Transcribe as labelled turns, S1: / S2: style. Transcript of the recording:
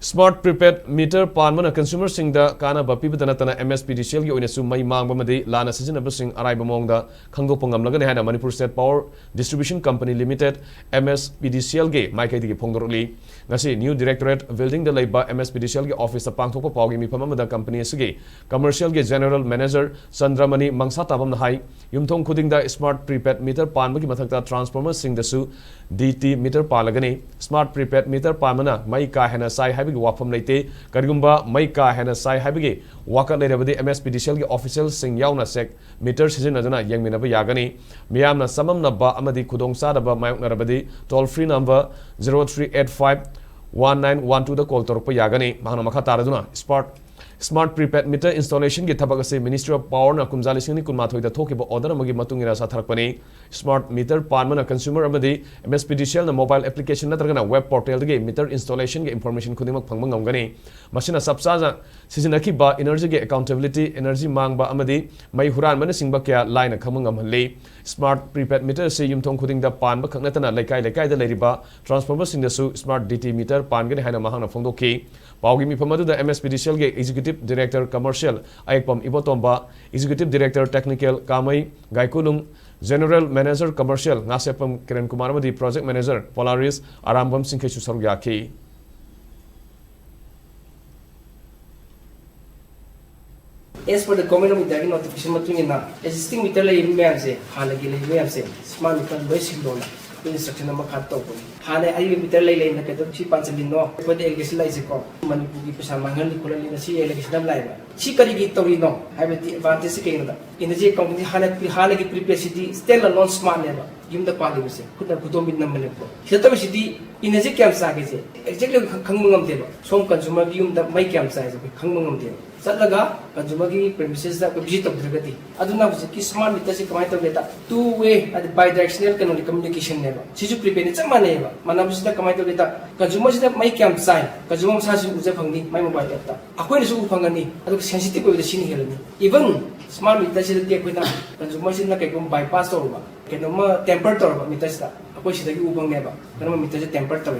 S1: Smart prepaid meter Panbana consumer sing the Kana Bapitanatana MSPDCL Yoinasu Mai Mangmadi Lana Season of Sing Araibamong the Kango Pongam Lagana Manipur State Power Distribution Company Limited MSPDCL Gay Mike Pongorli Nasi new directorate building the labor MSPDCL office of Pangtopa Pogi Mipamada company Sige Commercial General Manager Sandramani Mangsatabam Hai Yumtong Kuding the smart prepaid meter Panbaki Matakta transformer sing the Su DT meter Palagani Smart prepaid meter Panbana Mai Ka-Henna Sai Wapham Leite Karigumba Mai Ka-Henna Sai Haibagi Waka Lerabadi MSPDCL official sing Yauna Sek meter season Adana Yang Minaba Yagani Miamna Samam Naba Amadi Kudong Sadaba Mayok Narabadi toll free number 0385 1912 the call Torpa Yagani Mahana Makataraduna Smart prepaid meter installation ki thabak ase Ministry of Power na kumjali singni kunmathoi da thokiba order amagi matungina satharakpani smart meter Panbana consumer amadi MSPDCL na mobile application natragana web portal ge meter installation ge information khudimak phangba ngamgani masina sabsaja sizinaki ba energy ge accountability energy mangba amadi mai huran mana singba kya line kham ngamhalli smart prepaid meter se yumthong khuding da panba khaknatana laikai da leriba transformer sing da su smart DT meter pangani haina mahangna phongdoki Paugi Mipamadu the MSPDCL ge Executive Director Commercial Ayakpam Ibotomba Executive Director Technical Kamai Gaikulung General Manager Commercial Ngasepam Kiran Kumaramadi Project Manager Polaris Arambam Singkeshu Sarugyaki
S2: As for the comment of the notification existing meter lay Miamse, Halagi Miamse, smart meter basic donor. Instruction number cut top. Hana I meter lay in the Katochi Pansalino, but the Elgisico, Manipuri Pasamangan, Nicolina, see election live. Chikarigi Torino, have the advantage Canada. In the J company, Halagi Prepacity, still a non smart level. Give the parliament, put a good in number. Hilton City in a J camp size, exactly Kangmum table. Some consumer view that my camp size of Kangmum table. Satlaga, Kajumagi premises that visit of Dragati. Aduna was a smart with the command of data. Two-way at the bidirectional communication level. Sisu prepaid it's a maneva. Manabus the command of data. Kajumas that my camp sign. Kajumam Sasu Uzapangni, my mobile data. Aquarius Upangani, I look sensitive with the scene here. Even smart with the Equina, Kajumas in the Kakum bypass over. Kenoma temperature of Mitesta. Aquashi the Ubang never. Kenoma Mitesta temperature.